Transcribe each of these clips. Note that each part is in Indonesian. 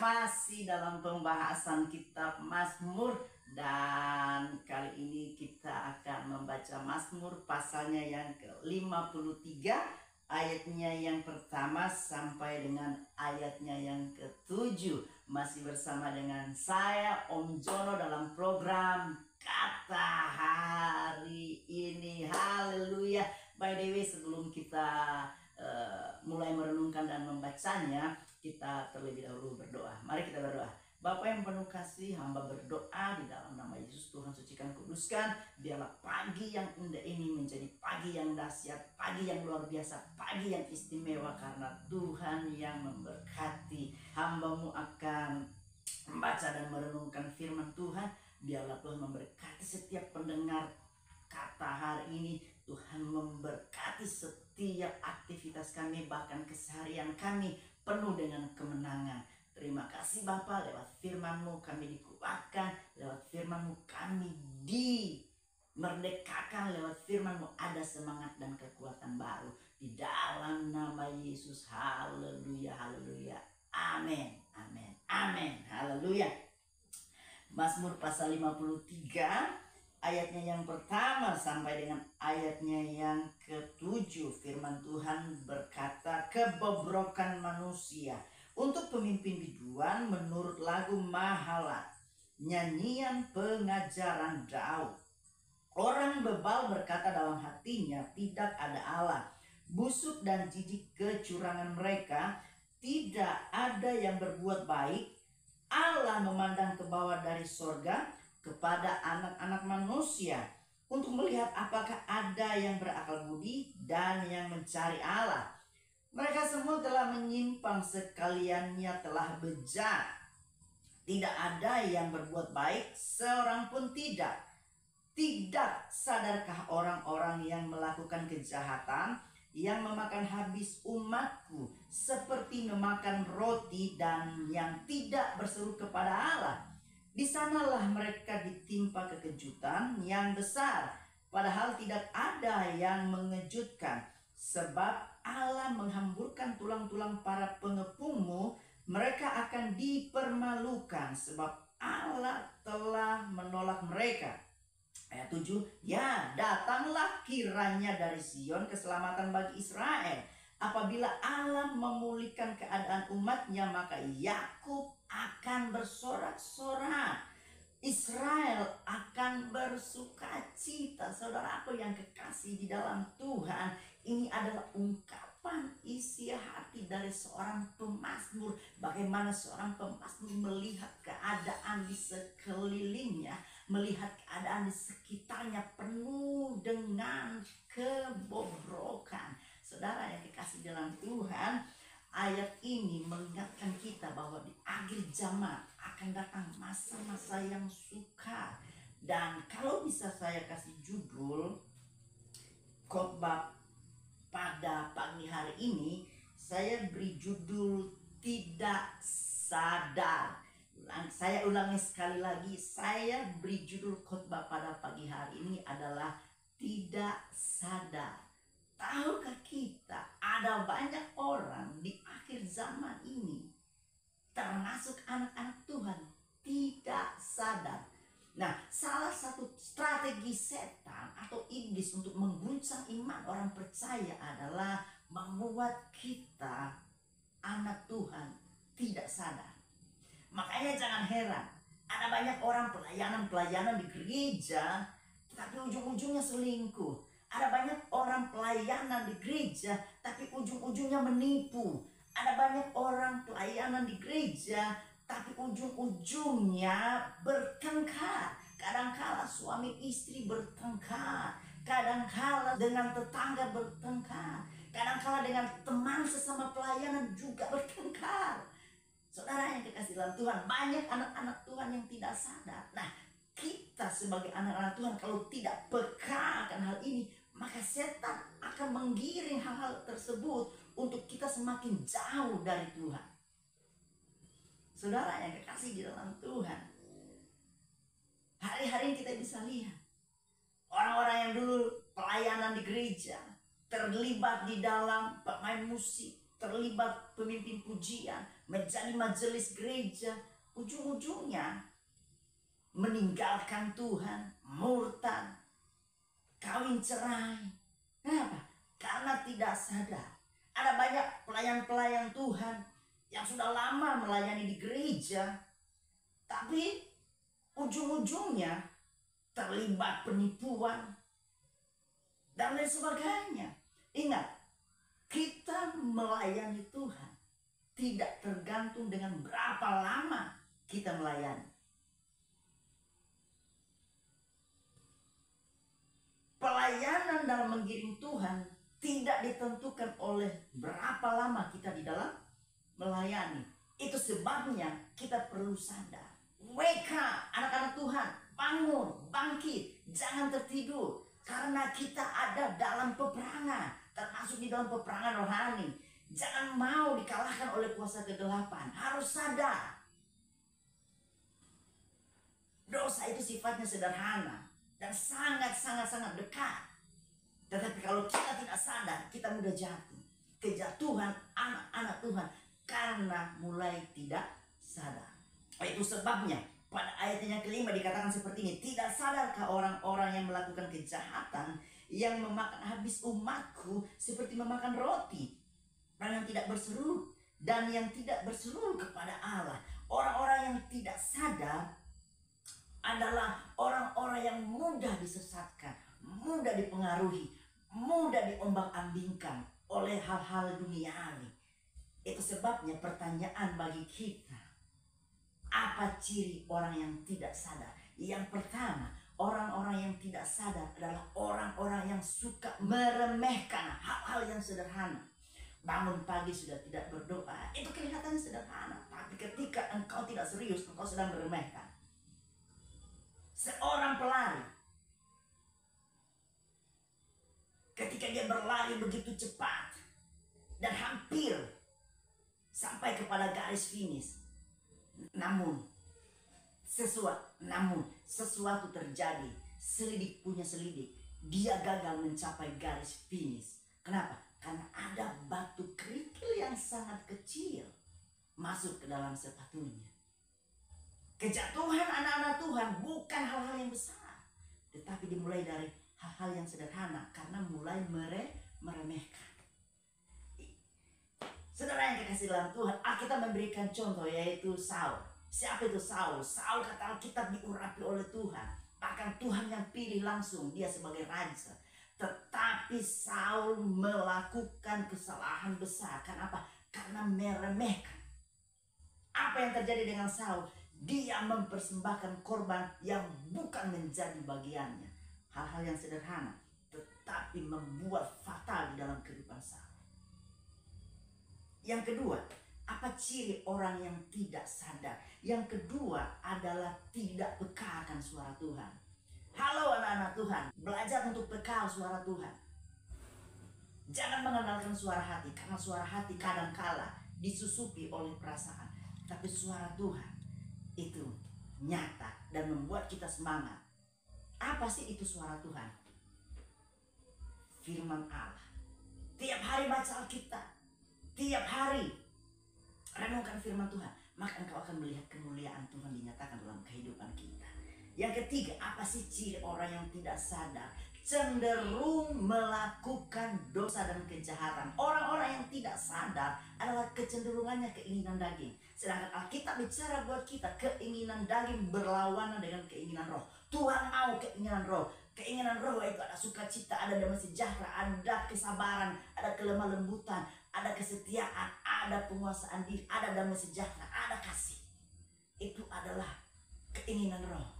Masih dalam pembahasan kitab Mazmur, dan kali ini kita akan membaca Mazmur pasalnya yang ke-53, ayatnya yang pertama sampai dengan ayatnya yang ke-7. Masih bersama dengan saya Om Jono dalam program Kata Hari Ini. Haleluya. By the way, sebelum kita mulai merenungkan dan membacanya, kita terlebih dahulu berdoa. Mari kita berdoa. Bapa yang penuh kasih, hamba berdoa di dalam nama Yesus. Tuhan sucikan, kuduskan, biarlah pagi yang indah ini menjadi pagi yang dahsyat, pagi yang luar biasa, pagi yang istimewa, karena Tuhan yang memberkati. Hamba-Mu akan membaca dan merenungkan firman Tuhan. Biarlah Tuhan memberkati setiap pendengar kata hari ini. Tuhan memberkati setiap aktivitas kami, bahkan keseharian kami penuh dengan kemenangan. Terima kasih Bapa, lewat firman-Mu kami dikuatkan, lewat firman-Mu kami dimerdekakan, lewat firman-Mu ada semangat dan kekuatan baru. Di dalam nama Yesus, haleluya, haleluya, amin, amin, amin, haleluya. Mazmur pasal 53, ayatnya yang pertama sampai dengan ayatnya yang ke-7, firman Tuhan berkata, kebobrokan manusia. Untuk pemimpin biduan menurut lagu Mahalat, nyanyian pengajaran Daud. Orang bebal berkata dalam hatinya, tidak ada Allah. Busuk dan jijik kecurangan mereka, tidak ada yang berbuat baik. Allah memandang ke bawah dari sorga kepada anak-anak manusia untuk melihat apakah ada yang berakal budi dan yang mencari Allah. Mereka semua telah menyimpang, sekaliannya telah bejat. Tidak ada yang berbuat baik, seorang pun tidak. Tidak sadarkah orang-orang yang melakukan kejahatan, yang memakan habis umatku, seperti memakan roti dan yang tidak berseru kepada Allah? Di sanalah mereka ditimpa kekejutan yang besar, padahal tidak ada yang mengejutkan. Sebab Allah menghamburkan tulang-tulang para pengepungmu, mereka akan dipermalukan, sebab Allah telah menolak mereka. Ayat 7, ya datanglah kiranya dari Sion keselamatan bagi Israel. Apabila Allah memulihkan keadaan umatnya, maka Yakub akan bersorak-sorak, Israel akan bersukacita. Saudaraku yang kekasih di dalam Tuhan, ini adalah ungkapan isi hati dari seorang pemazmur. Bagaimana seorang pemazmur melihat keadaan di sekelilingnya, melihat keadaan di sekitarnya penuh dengan kebobrokan. Saudara yang kekasih dalam Tuhan, ayat ini mengingatkan kita bahwa di akhir zaman akan datang masa-masa yang sukar. Dan kalau bisa saya kasih judul khotbah pada pagi hari ini, saya beri judul tidak sadar. Saya ulangi sekali lagi, saya beri judul khotbah pada pagi hari ini adalah tidak sadar. Tahukah kita ada banyak orang di akhir zaman ini, termasuk anak-anak Tuhan, tidak sadar. Nah, salah satu strategi setan atau iblis untuk mengguncang iman orang percaya adalah membuat kita, anak Tuhan, tidak sadar. Makanya jangan heran, ada banyak orang pelayanan di gereja, tapi ujung-ujungnya selingkuh. Ada banyak orang pelayanan di gereja, tapi ujung-ujungnya menipu. Ada banyak orang pelayanan di gereja, tapi ujung-ujungnya bertengkar. Kadangkala suami istri bertengkar, kadangkala dengan tetangga bertengkar, kadangkala dengan teman sesama pelayanan juga bertengkar. Saudara yang kekasih dalam Tuhan, banyak anak-anak Tuhan yang tidak sadar. Nah, kita sebagai anak-anak Tuhan kalau tidak peka akan hal ini, maka setan akan menggiring hal-hal tersebut untuk kita semakin jauh dari Tuhan. Saudara yang kekasih di dalam Tuhan, hari-hari kita bisa lihat orang-orang yang dulu pelayanan di gereja, terlibat di dalam pemain musik, terlibat pemimpin pujian, menjadi majelis gereja, ujung-ujungnya meninggalkan Tuhan, murtad, kawin cerai. Kenapa? Karena tidak sadar. Ada banyak pelayan-pelayan Tuhan yang sudah lama melayani di gereja, tapi ujung-ujungnya terlibat penipuan dan lain sebagainya. Ingat, kita melayani Tuhan tidak tergantung dengan berapa lama kita melayani. Pelayanan dalam mengiring Tuhan tidak ditentukan oleh berapa lama kita di dalam melayani. Itu sebabnya kita perlu sadar. Wake up, anak-anak Tuhan, bangun, bangkit, jangan tertidur. Karena kita ada dalam peperangan, termasuk di dalam peperangan rohani. Jangan mau dikalahkan oleh kuasa kegelapan. Harus sadar. Dosa itu sifatnya sederhana dan sangat dekat. Tetapi kalau kita tidak sadar, kita mudah jatuh. Kejatuhan anak-anak Tuhan karena mulai tidak sadar. Itu sebabnya pada ayat yang kelima dikatakan seperti ini. Tidak sadarkah orang-orang yang melakukan kejahatan yang memakan habis umatku seperti memakan roti, dan yang tidak berseru dan yang tidak berseru kepada Allah. Orang-orang yang tidak sadar adalah orang-orang yang mudah disesatkan, mudah dipengaruhi, mudah diombang-ambingkan oleh hal-hal duniawi. Itu sebabnya pertanyaan bagi kita, apa ciri orang yang tidak sadar? Yang pertama, orang-orang yang tidak sadar adalah orang-orang yang suka meremehkan hal-hal yang sederhana. Bangun pagi sudah tidak berdoa, itu kelihatannya sederhana. Tapi ketika engkau tidak serius, engkau sedang meremehkan. Seorang pelari, ketika dia berlari begitu cepat dan hampir sampai kepada garis finish, namun sesuatu terjadi. Selidik punya selidik, dia gagal mencapai garis finish. Kenapa? Karena ada batu kerikil yang sangat kecil masuk ke dalam sepatunya. Kejatuhan anak-anak Tuhan bukan hal-hal yang besar, tetapi dimulai dari hal-hal yang sederhana karena mulai meremehkan. Saudara yang kekasih dalam Tuhan, Alkitab memberikan contoh yaitu Saul. Siapa itu Saul? Saul kata Alkitab diurapi oleh Tuhan. Bahkan Tuhan yang pilih langsung dia sebagai raja. Tetapi Saul melakukan kesalahan besar. Kenapa? Karena meremehkan. Apa yang terjadi dengan Saul? Dia mempersembahkan korban yang bukan menjadi bagiannya. Hal-hal yang sederhana, tetapi membuat fatal di dalam kehidupan Saul. Yang kedua, apa ciri orang yang tidak sadar? Yang kedua adalah tidak peka akan suara Tuhan. Halo anak-anak Tuhan, belajar untuk peka suara Tuhan. Jangan mengandalkan suara hati, karena suara hati kadangkala disusupi oleh perasaan. Tapi suara Tuhan itu nyata dan membuat kita semangat. Apa sih itu suara Tuhan? Firman Allah. Tiap hari baca Alkitab, tiap hari renungkan firman Tuhan, maka engkau akan melihat kemuliaan Tuhan dinyatakan dalam kehidupan kita. Yang ketiga, apa sih ciri orang yang tidak sadar? Cenderung melakukan dosa dan kejahatan. Orang-orang yang tidak sadar adalah kecenderungannya keinginan daging. Sedangkan Alkitab bicara buat kita, keinginan daging berlawanan dengan keinginan roh. Tuhan mau keinginan roh. Keinginan roh itu ada sukacita, ada damai sejahtera, ada kesabaran, ada kelemah lembutan, ada kesetiaan, ada penguasaan diri, ada damai sejahtera, ada kasih. Itu adalah keinginan roh.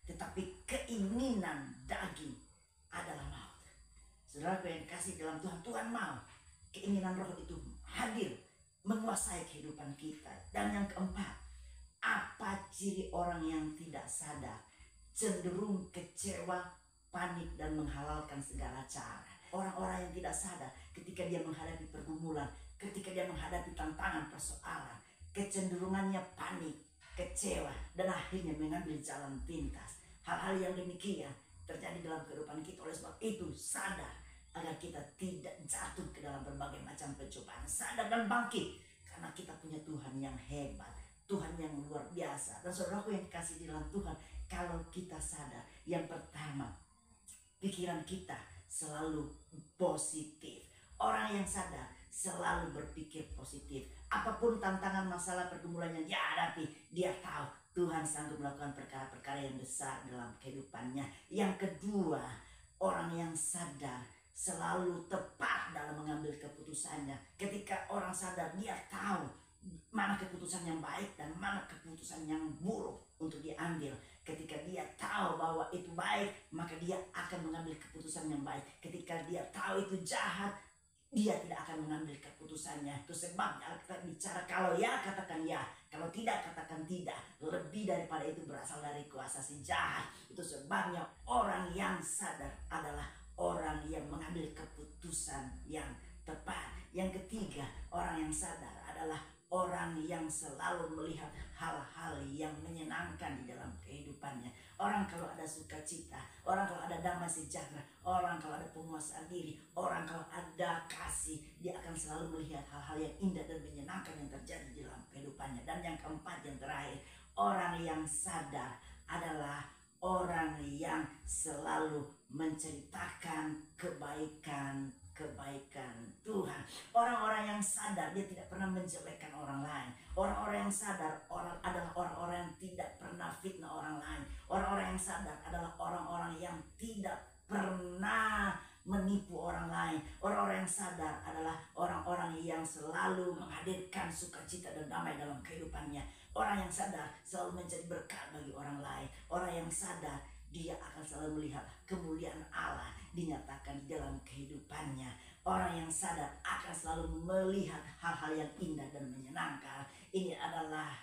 Tetapi keinginan daging adalah maut. Saudara yang kasih dalam Tuhan, Tuhan mau keinginan roh itu hadir menguasai kehidupan kita. Dan yang keempat, apa ciri orang yang tidak sadar? Cenderung kecewa, panik, dan menghalalkan segala cara. Orang-orang yang tidak sadar ketika dia menghadapi pergumulan, ketika dia menghadapi tantangan, persoalan, kecenderungannya panik, kecewa, dan akhirnya mengambil jalan pintas. Hal-hal yang demikian terjadi dalam kehidupan kita. Oleh sebab itu sadar, agar kita tidak jatuh ke dalam berbagai macam pencobaan. Sadar dan bangkit, karena kita punya Tuhan yang hebat, Tuhan yang luar biasa. Dan saudaraku yang dikasih di dalam Tuhan, kalau kita sadar, yang pertama, pikiran kita selalu positif. Orang yang sadar selalu berpikir positif. Apapun tantangan, masalah, pergumulan yang dia hadapi, dia tahu Tuhan sanggup melakukan perkara-perkara yang besar dalam kehidupannya. Yang kedua, orang yang sadar selalu tepat dalam mengambil keputusannya. Ketika orang sadar, dia tahu mana keputusan yang baik dan mana keputusan yang buruk untuk diambil. Ketika dia tahu bahwa itu baik, maka dia akan mengambil keputusan yang baik. Ketika dia tahu itu jahat, dia tidak akan mengambil keputusannya. Itu sebabnya kita bicara kalau ya katakan ya, kalau tidak katakan tidak. Lebih daripada itu berasal dari kuasa si jahat. Itu sebabnya orang yang sadar adalah orang yang mengambil keputusan yang tepat. Yang ketiga, orang yang sadar adalah orang yang selalu melihat hal-hal yang menyenangkan di dalam kehidupannya. Orang kalau ada sukacita, orang kalau ada damai sejahtera, orang kalau ada penguasaan diri, orang kalau ada kasih, dia akan selalu melihat hal-hal yang indah dan menyenangkan yang terjadi di dalam kehidupannya. Dan yang keempat, yang terakhir, orang yang sadar adalah orang yang selalu menceritakan kebaikan Tuhan. Orang-orang yang sadar, dia tidak pernah menjelekkan orang lain. Orang-orang yang sadar adalah orang-orang yang tidak pernah fitnah orang lain. Orang-orang yang sadar adalah orang-orang yang tidak pernah menipu orang lain. Orang-orang yang sadar adalah orang-orang yang selalu menghadirkan sukacita dan damai dalam kehidupannya. Orang yang sadar selalu menjadi berkat bagi orang lain. Orang yang sadar, dia akan selalu melihat kemuliaan Allah dinyatakan di dalam kehidupannya. Orang yang sadar akan selalu melihat hal-hal yang indah dan menyenangkan. Ini adalah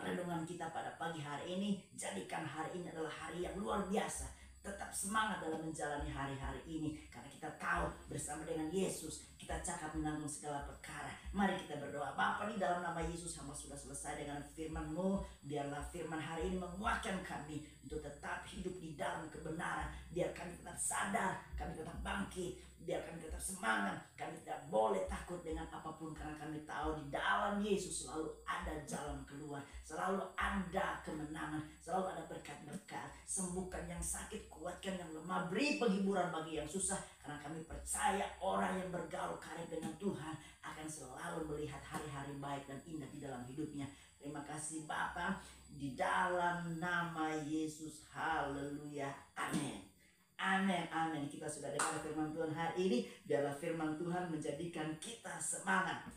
renungan kita pada pagi hari ini. Jadikan hari ini adalah hari yang luar biasa. Tetap semangat dalam menjalani hari-hari ini, karena kita tahu bersama dengan Yesus kita cakap menanggung segala perkara. Mari kita berdoa. Bapa, di dalam nama Yesus, hamba sudah selesai dengan firman-Mu. Biarlah firman hari ini menguatkan kami untuk tetap hidup di dalam kebenaran. Biar kami tetap sadar, kami tetap bangkit, biar kami tetap semangat. Kami tidak boleh takut dengan apapun, karena kami tahu di dalam Yesus selalu ada jalan keluar, selalu ada kemenangan, selalu ada berkat-berkat. Sembuhkan yang sakit, kuatkan yang lemah, beri penghiburan bagi yang susah, karena kami percaya orang yang bergaul karib dengan Tuhan akan selalu melihat hari-hari baik dan indah di dalam hidupnya. Terima kasih Bapa, di dalam nama Yesus. Haleluya. Amin. Amin, amin. Kita sudah dengar firman Tuhan hari ini. Biarlah firman Tuhan menjadikan kita semangat,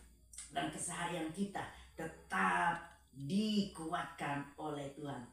dan keseharian kita tetap dikuatkan oleh Tuhan.